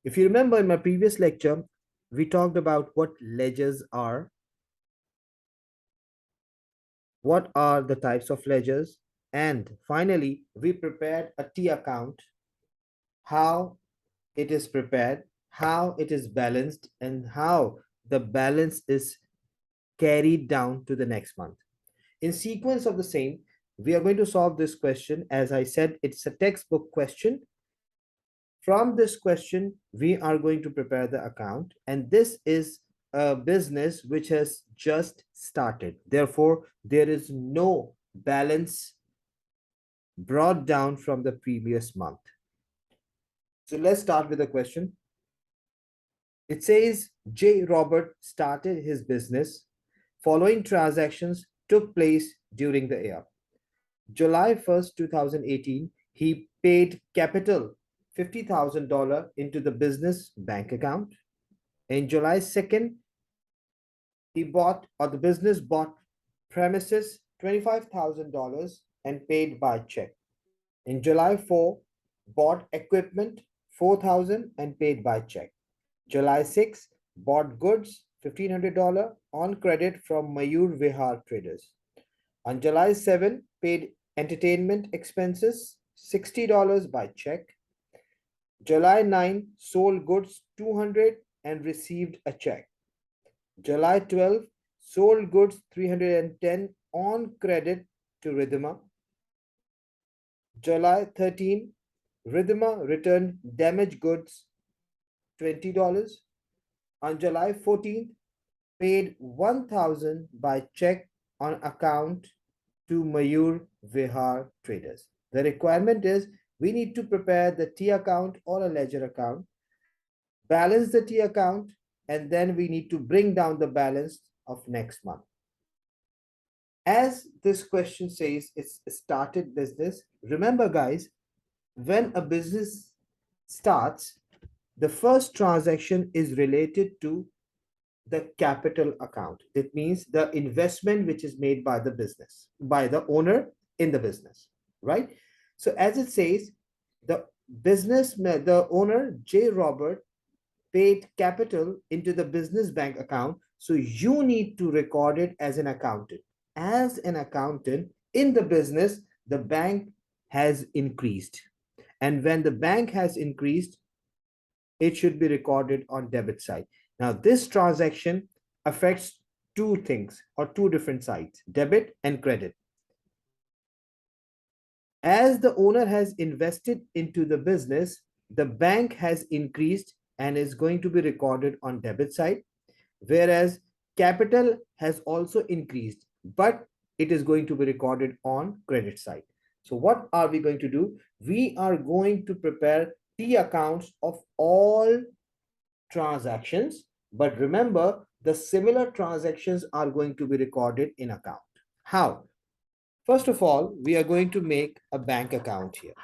If you remember in my previous lecture, we talked about what ledgers are, what are the types of ledgers, and finally, we prepared a T account, how it is prepared, how it is balanced, and how the balance is carried down to the next month. In sequence of the same, we are going to solve this question. As I said, it's a textbook question. From this question, we are going to prepare the account, and this is a business which has just started. Therefore, there is no balance brought down from the previous month. So let's start with the question. It says J. Robert started his business. Following transactions took place during the year. July 1st, 2018, he paid capital $50,000 into the business bank account. In July 2nd, the business bought premises $25,000 and paid by check. In July 4, bought equipment $4,000 and paid by check. July 6, bought goods $1,500 on credit from Mayur Vihar traders. On July 7, paid entertainment expenses $60 by check. July 9, sold goods 200 and received a check. July 12, sold goods 310 on credit to Ridhima. July 13, Ridhima returned damaged goods $20. On July 14th, paid 1,000 by check on account to Mayur Vihar traders. The requirement is we need to prepare the T account or a ledger account, balance the T account, and then we need to bring down the balance of next month. As this question says, it's a started business. Remember, guys, when a business starts, the first transaction is related to the capital account. It means the investment which is made by the business, by the owner in the business, right? So as it says, the owner, J. Robert, paid capital into the business bank account. So you need to record it as an accountant. As an accountant in the business, the bank has increased. And when the bank has increased, it should be recorded on debit side. Now, this transaction affects two things or two different sides, debit and credit. As the owner has invested into the business, the bank has increased and is going to be recorded on debit side, whereas capital has also increased, but it is going to be recorded on credit side. So what are we going to do? We are going to prepare T accounts of all transactions, but remember the similar transactions are going to be recorded in account. How? First of all, we are going to make a bank account here.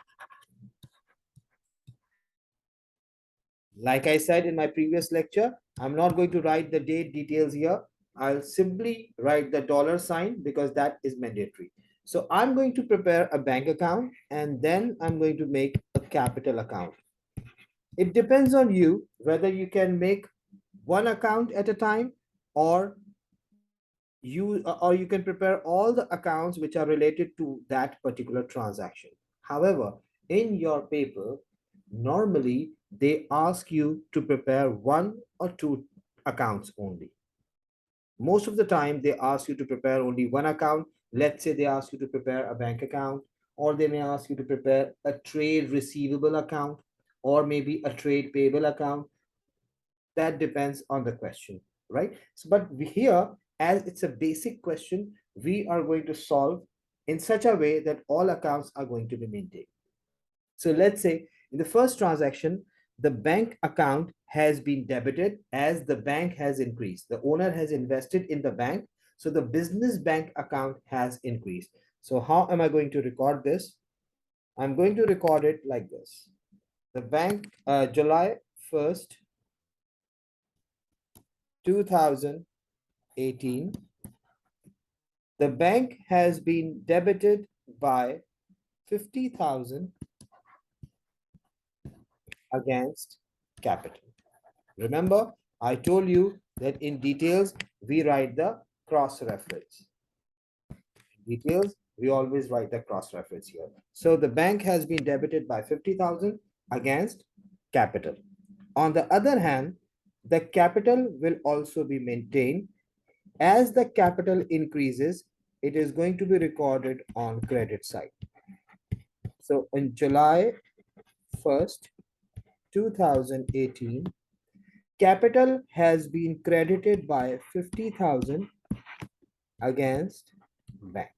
Like I said in my previous lecture, I'm not going to write the date details here. I'll simply write the $ because that is mandatory. So I'm going to prepare a bank account and then I'm going to make a capital account. It depends on you whether you can make one account at a time or you can prepare all the accounts which are related to that particular transaction. However, in your paper, normally they ask you to prepare one or two accounts only. Most of the time they ask you to prepare only one account. Let's say they ask you to prepare a bank account, or they may ask you to prepare a trade receivable account, or maybe a trade payable account. That depends on the question, right? So, but here, as it's a basic question, we are going to solve in such a way that all accounts are going to be maintained. So let's say in the first transaction, the bank account has been debited as the bank has increased. The owner has invested in the bank, so the business bank account has increased. So how am I going to record this? I'm going to record it like this. The bank, July 1st, 2018, the bank has been debited by 50,000 against capital. Remember, I told you that in details, we write the cross-reference. Details, we always write the cross-reference here. So the bank has been debited by 50,000 against capital. On the other hand, the capital will also be maintained. As the capital increases, it is going to be recorded on credit side. So in July 1st, 2018, capital has been credited by 50,000 against bank.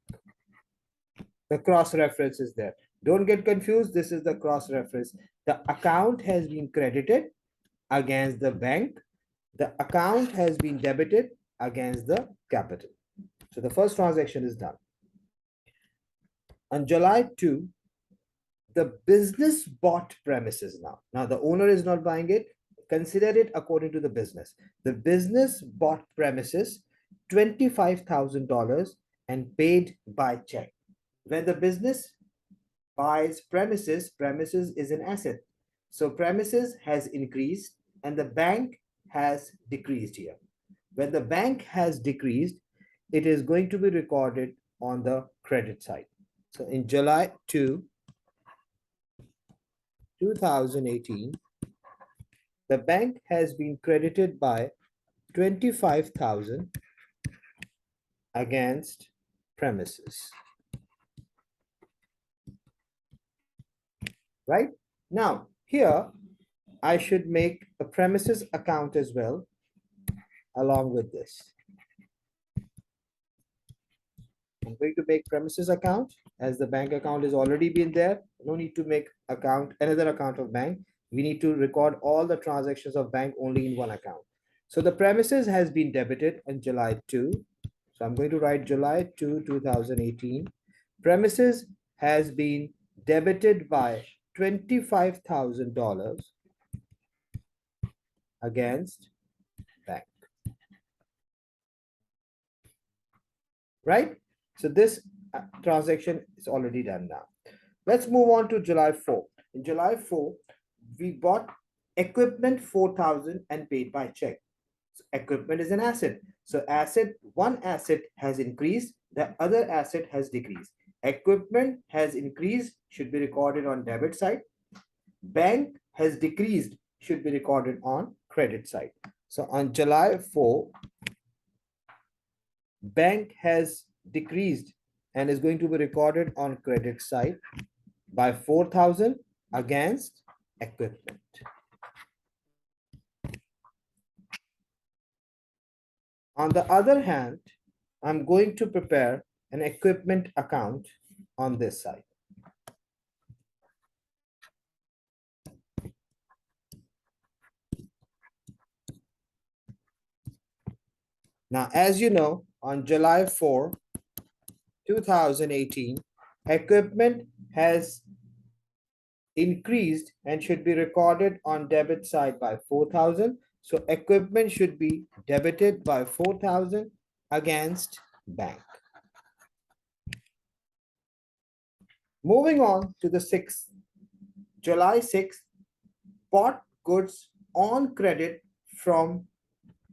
The cross reference is there. Don't get confused. This is the cross reference. The account has been credited against the bank. The account has been debited against the capital. So the first transaction is done. On July 2, the business bought premises now. Now the owner is not buying it. Consider it according to the business. The business bought premises $25,000 and paid by check. When the business buys premises, premises is an asset. So premises has increased and the bank has decreased here. When the bank has decreased, it is going to be recorded on the credit side. So in July 2018, the bank has been credited by 25,000 against premises. Right? Now, here, I should make a premises account as well, along with this. I'm going to make premises account as the bank account is already been there. No need to make another account of bank. We need to record all the transactions of bank only in one account. So the premises has been debited on July 2. So I'm going to write July 2, 2018. Premises has been debited by $25,000 against bank. Right? So this transaction is already done now. Let's move on to July 4. In July 4, we bought equipment 4,000 and paid by check. So equipment is an asset. So one asset has increased, the other asset has decreased. Equipment has increased, should be recorded on debit side. Bank has decreased, should be recorded on credit side. So on July 4, bank has decreased and is going to be recorded on credit side by 4,000 against equipment. On the other hand, I'm going to prepare an equipment account on this side. Now, as you know, on July 4, 2018, equipment has increased and should be recorded on debit side by 4,000. So equipment should be debited by 4,000 against bank. Moving on to the 6th, July 6, bought goods on credit from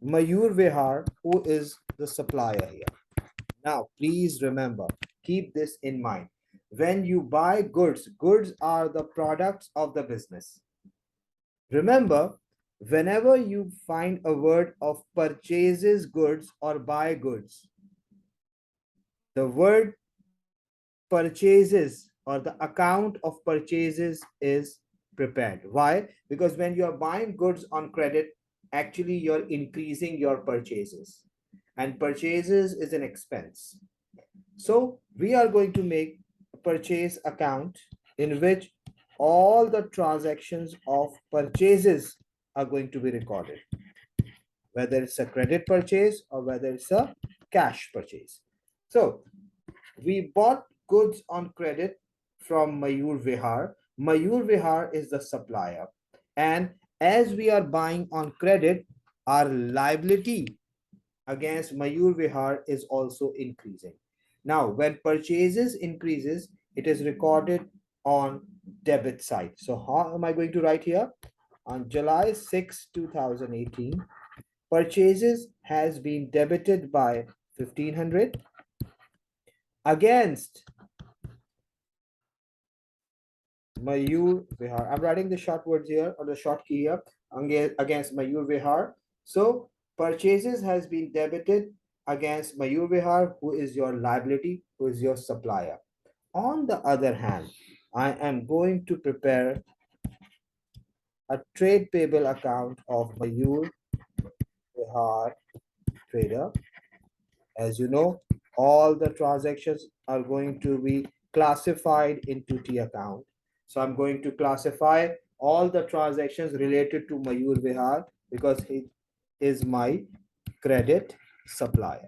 Mayur Vihar, who is the supplier here. Now, please remember, keep this in mind. When you buy goods, goods are the products of the business. Remember, whenever you find a word of purchases goods or buy goods, the word purchases or the account of purchases is prepared. Why? Because when you are buying goods on credit, actually you're increasing your purchases, and purchases is an expense. So we are going to make a purchase account in which all the transactions of purchases are going to be recorded, whether it's a credit purchase or whether it's a cash purchase. So we bought goods on credit from Mayur Vihar. Mayur Vihar is the supplier. And as we are buying on credit, our liability against Mayur Vihar is also increasing. Now, when purchases increases, it is recorded on debit side. So how am I going to write here? on July 6, 2018, purchases has been debited by 1500 against Mayur Vihar. I'm writing the short words here or the short key here against Mayur Vihar. So purchases has been debited against Mayur Vihar, who is your liability, who is your supplier. On the other hand, I am going to prepare a trade payable account of Mayur Vihar trader. As you know, all the transactions are going to be classified into T account. So I'm going to classify all the transactions related to Mayur Vihar because he is my credit supplier.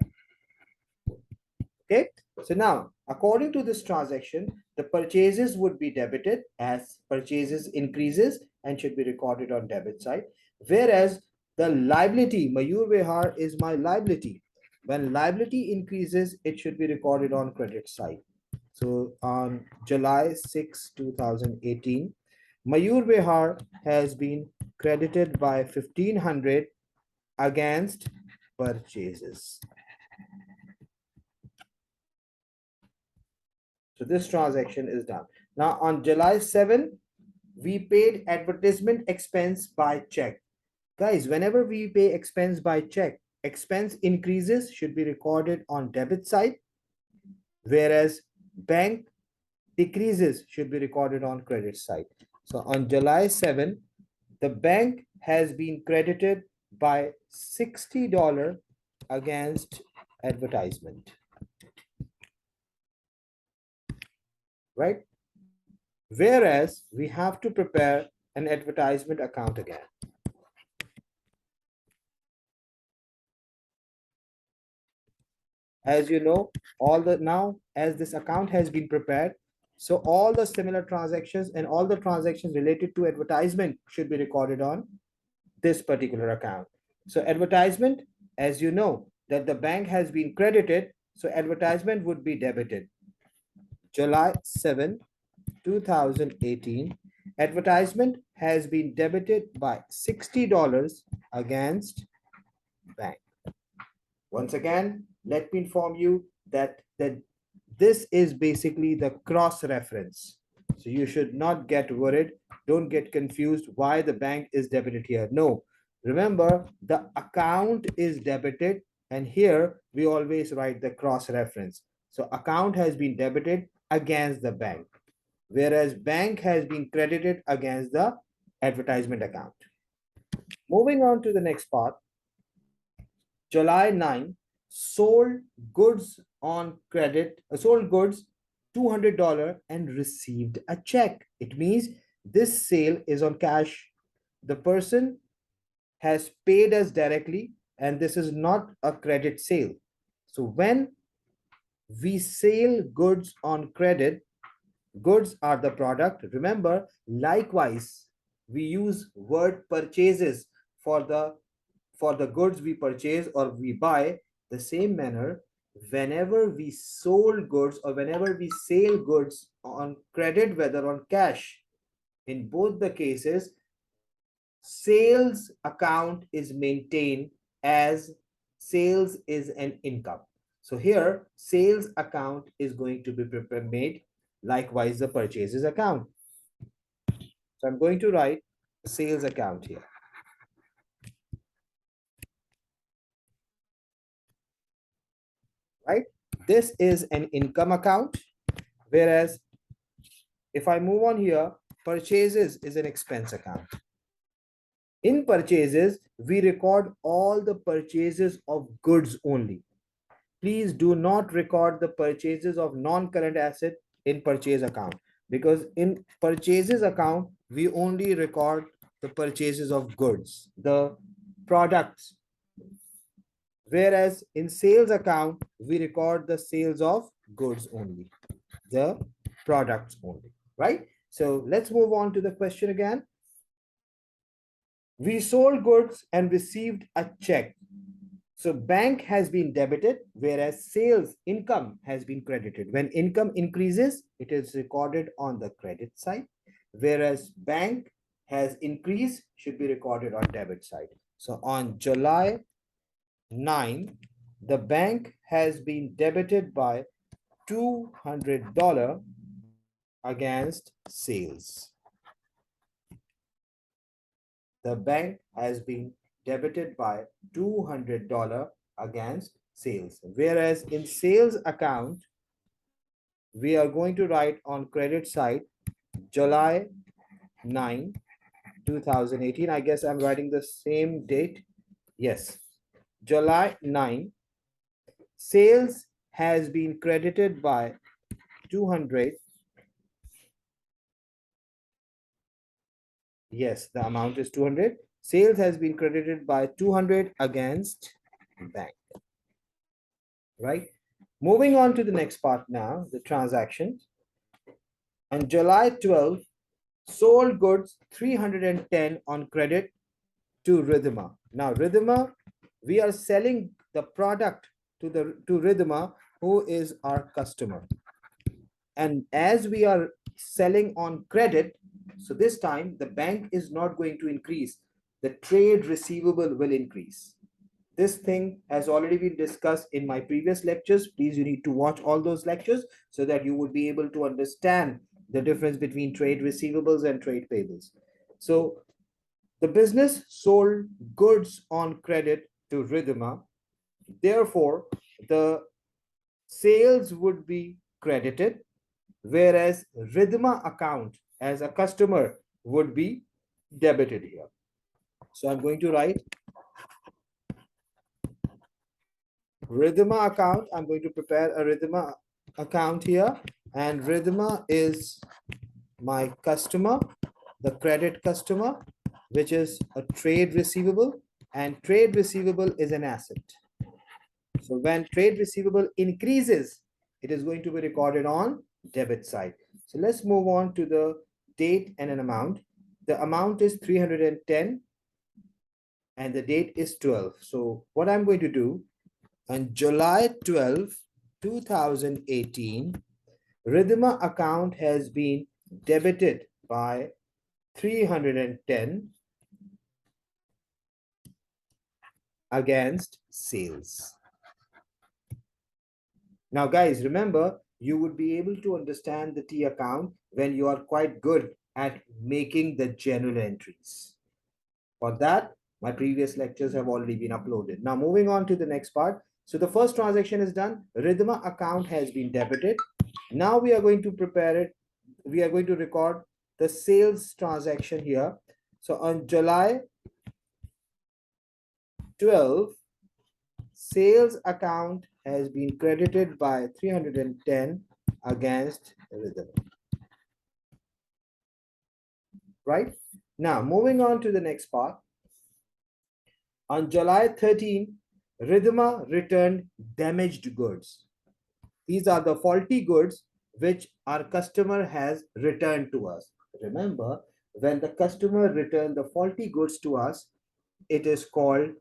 Okay, so now according to this transaction, the purchases would be debited as purchases increases and should be recorded on debit side, whereas the liability Mayur Vihar is my liability. When liability increases, it should be recorded on credit side. So on July 6, 2018, Mayur Vihar has been credited by 1500 against purchases. So this transaction is done. Now on July 7, we paid advertisement expense by check. Guys, whenever we pay expense by check, expense increases should be recorded on debit side, whereas bank decreases should be recorded on credit side. So on July 7, the bank has been credited by $60 against advertisement, right? Whereas we have to prepare an advertisement account again. As you know, as this account has been prepared, so all the similar transactions and all the transactions related to advertisement should be recorded on this particular account. So advertisement, as you know, that the bank has been credited, so advertisement would be debited. July 7, 2018, advertisement has been debited by $60 against bank. Once again, let me inform you that this is basically the cross reference. So you should not get worried. Don't get confused why the bank is debited here. No, remember the account is debited and here we always write the cross reference. So account has been debited against the bank, whereas bank has been credited against the advertisement account. Moving on to the next part. July 9, sold goods on credit, sold goods $200 and received a check. It means this sale is on cash. The person has paid us directly and this is not a credit sale. So when we sell goods on credit, goods are the product. Remember, likewise, we use word purchases for the goods we purchase or we buy. The same manner, whenever we sold goods or whenever we sell goods on credit, whether on cash, in both the cases, sales account is maintained as sales is an income. So here, sales account is going to be made, likewise the purchases account. So I'm going to write sales account here. Right? This is an income account, whereas if I move on here, purchases is an expense account. In purchases, we record all the purchases of goods only. Please do not record the purchases of non-current asset in purchase account, because in purchases account, we only record the purchases of goods, the products. Whereas in sales account, we record the sales of goods only, the products only, right? So let's move on to the question again. We sold goods and received a check. So bank has been debited, whereas sales income has been credited. When income increases, it is recorded on the credit side, whereas bank has increased should be recorded on debit side. So on July 9, the bank has been debited by $200 against sales. The bank has been debited by $200 against sales. Whereas in sales account, we are going to write on credit side July 9, 2018. I guess I'm writing the same date. Yes, July 9, sales has been credited by 200. Yes, the amount is 200. Sales has been credited by 200 against bank, right? Moving on to the next part now, the transactions. On July 12, sold goods 310 on credit to Rhythma. Now, Rhythma, we are selling the product to Rhythma, who is our customer. And as we are selling on credit, so this time the bank is not going to increase. The trade receivable will increase. This thing has already been discussed in my previous lectures. Please, you need to watch all those lectures so that you would be able to understand the difference between trade receivables and trade payables. So the business sold goods on credit to Rhythma. Therefore, the sales would be credited, whereas Rhythma account as a customer would be debited here. So I'm going to write Rhythma account. I'm going to prepare a Rhythma account here, and Rhythma is my customer, the credit customer, which is a trade receivable, and trade receivable is an asset. So when trade receivable increases, it is going to be recorded on debit side. So let's move on to the date and an amount. The amount is 310 and the date is 12. So what I'm going to do, on July 12, 2018, Rhythma account has been debited by 310 against sales. Now, guys, remember, you would be able to understand the T account when you are quite good at making the journal entries. For that, my previous lectures have already been uploaded. Now, moving on to the next part. So the first transaction is done. Rhythma account has been debited. Now we are going to prepare it. We are going to record the sales transaction here. So on July 12, sales account has been credited by 310 against Rhythm. Right? Now, moving on to the next part. On July 13, Rhythma returned damaged goods. These are the faulty goods which our customer has returned to us. Remember, when the customer returned the faulty goods to us, it is called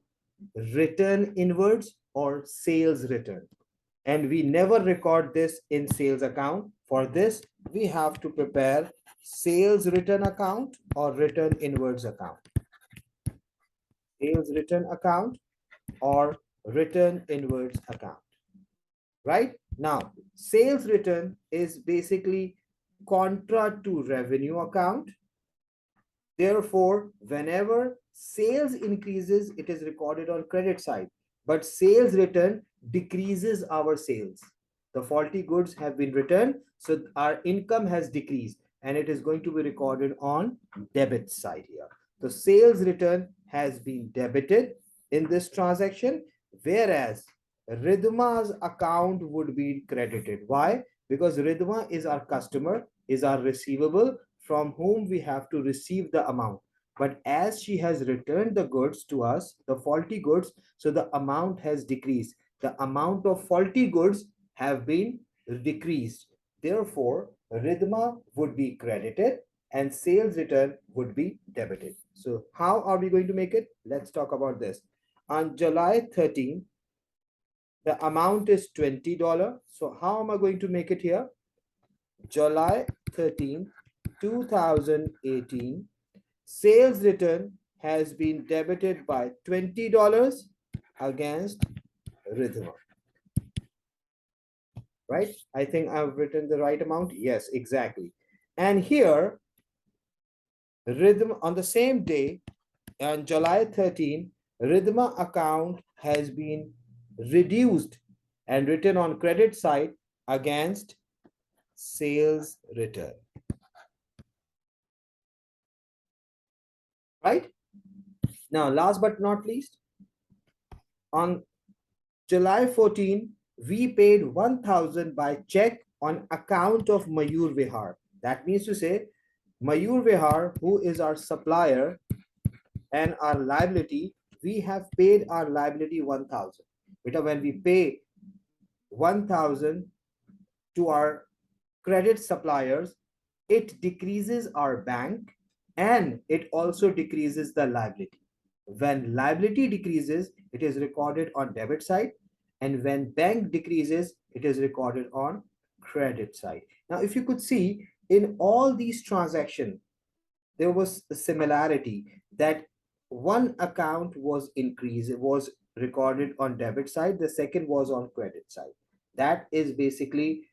return inwards or sales return. And we never record this in sales account. For this, we have to prepare sales return account or return inwards account. Sales return account or return inwards account. Right? Now, sales return is basically contra to revenue account. Therefore, whenever sales increases, it is recorded on credit side, but sales return decreases our sales. The faulty goods have been returned, so our income has decreased and it is going to be recorded on debit side here. The sales return has been debited in this transaction, whereas Rhythma's account would be credited. Why? Because Rhythma is our customer, is our receivable from whom we have to receive the amount. But as she has returned the goods to us, the faulty goods, so the amount has decreased. The amount of faulty goods have been decreased. Therefore, Rhythma would be credited and sales return would be debited. So how are we going to make it? Let's talk about this. On July 13, the amount is $20. So how am I going to make it here? July 13, 2018, sales return has been debited by $20 against Rhythm, right? I think I've written the right amount. Yes, exactly. And here, Rhythm on the same day, on July 13, Rhythma account has been reduced and written on credit side against sales return, right? Now, last but not least, on July 14, we paid 1,000 by check on account of Mayur Vihar. That means to say, Mayur Vihar, who is our supplier and our liability, we have paid our liability 1,000. When we pay 1,000 to our credit suppliers, it decreases our bank and it also decreases the liability. When liability decreases, it is recorded on debit side, and when bank decreases, it is recorded on credit side. Now, if you could see in all these transactions, there was a similarity that one account was increased, it was recorded on debit side, the second was on credit side. That is basically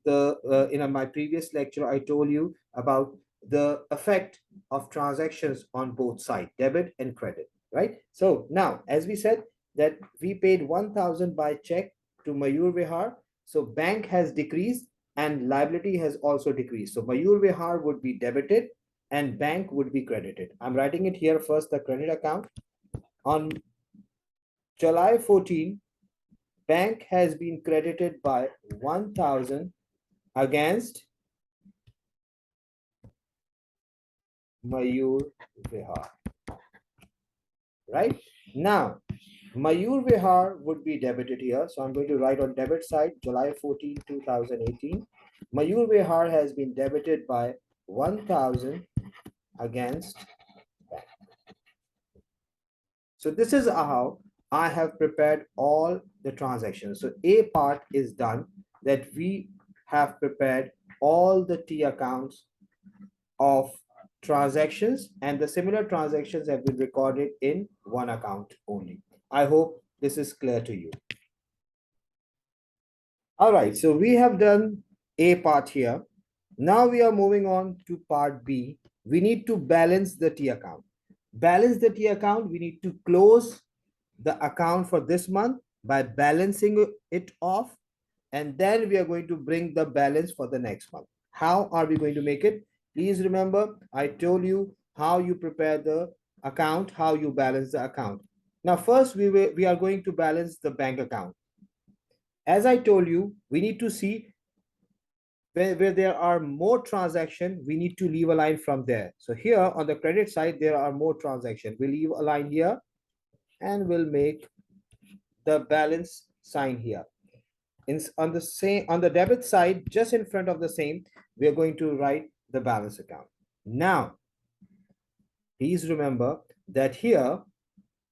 the in my previous lecture I told you about the effect of transactions on both sides, debit and credit, right? So now, as we said, that we paid 1,000 by check to Mayur Vihar, so bank has decreased and liability has also decreased. So Mayur Vihar would be debited and bank would be credited. I'm writing it here first, the credit account. On July 14, bank has been credited by 1,000 against Mayur Vihar, right? Now, Mayur Vihar would be debited here. So I'm going to write on debit side, July 14, 2018. Mayur Vihar has been debited by 1,000 against. So this is how I have prepared all the transactions. So A part is done, that we have prepared all the T accounts of transactions, and the similar transactions have been recorded in one account only. I hope this is clear to you. All right, so we have done A part here. Now we are moving on to part B. We need to balance the T account. Balance the T account, we need to close the account for this month by balancing it off, and then we are going to bring the balance for the next month. How are we going to make it? Please remember, I told you how you prepare the account, how you balance the account. Now, first, we are going to balance the bank account. As I told you, we need to see where there are more transactions, we need to leave a line from there. So here on the credit side, there are more transactions. We leave a line here and we'll make the balance sign here. On the debit side, just in front of the same, we are going to write the balance account. Now, please remember that here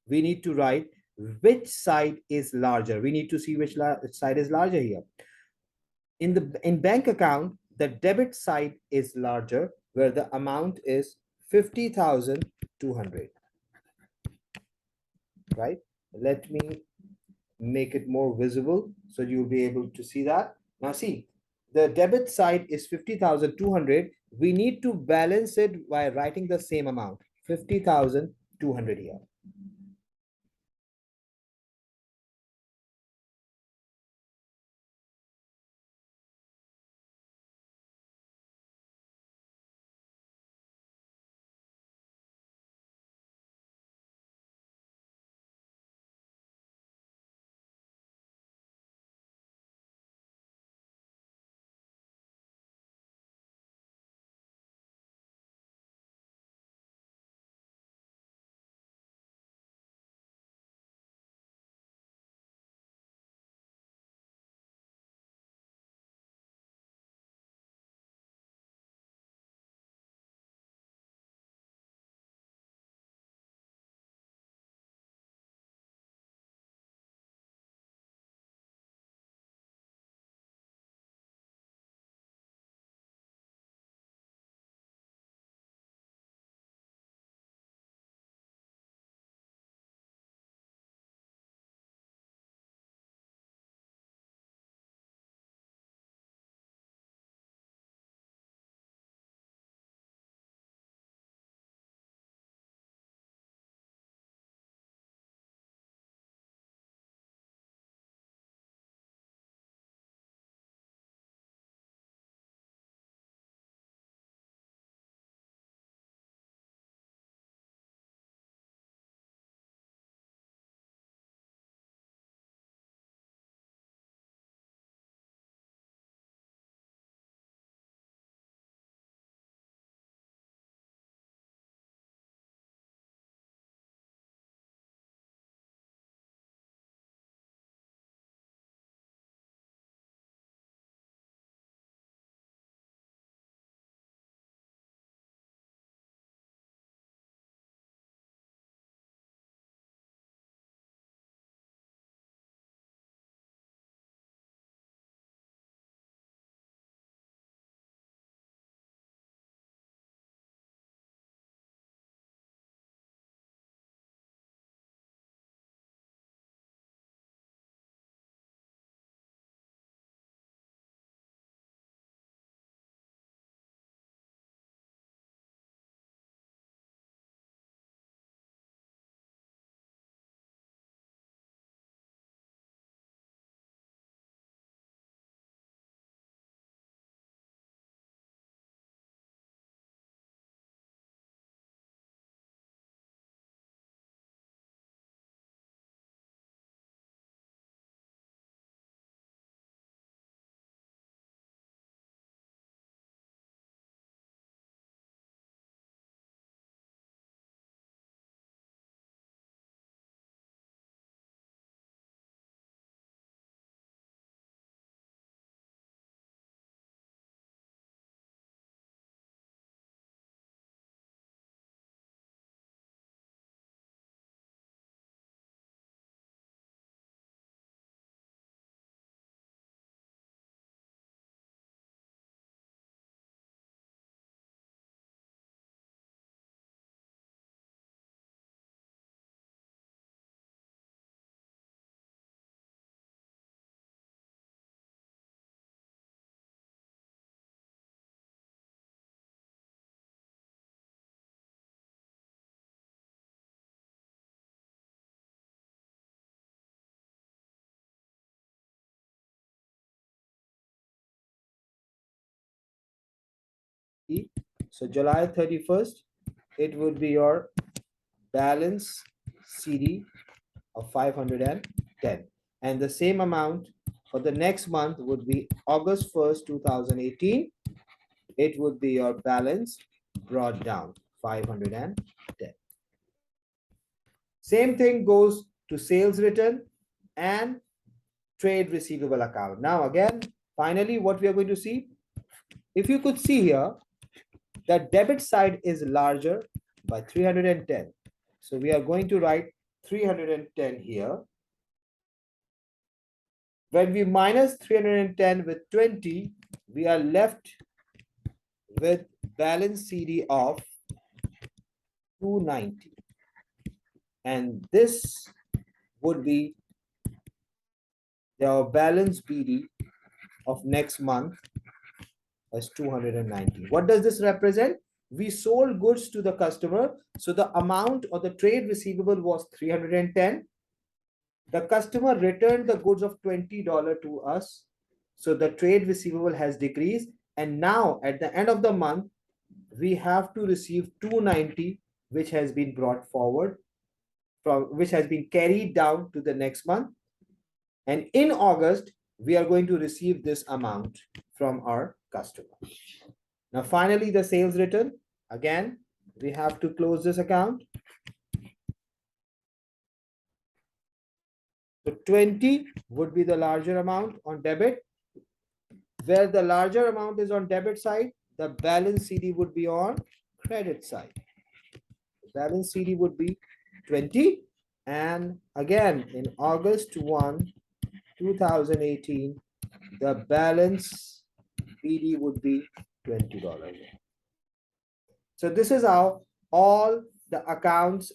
we need to write which side is larger. We need to see which side is larger here. In bank account, the debit side is larger, where the amount is 50,200, right? Let me make it more visible so you'll be able to see that. Now see, the debit side is 50,200. We need to balance it by writing the same amount, 50,200 here. So July 31st, it would be your balance CD of 510. And the same amount for the next month would be August 1st, 2018. It would be your balance brought down 510. Same thing goes to sales return and trade receivable account. Now again, finally, what we are going to see, if you could see here, the debit side is larger by 310. So we are going to write 310 here. When we minus 310 with 20, we are left with balance CD of 290. And this would be the balance BD of next month as 290. What does this represent? We sold goods to the customer. So the amount or the trade receivable was 310. The customer returned the goods of $20 to us. So the trade receivable has decreased. And now at the end of the month, we have to receive 290, which has been brought forward which has been carried down to the next month. And in August, we are going to receive this amount from our customer. Now, finally, the sales return. Again, we have to close this account. So 20 would be the larger amount on debit. Where the larger amount is on debit side, the balance CD would be on credit side. Balance CD would be 20. And again, in August 1, 2018, the balance BD would be $20. So this is how all the accounts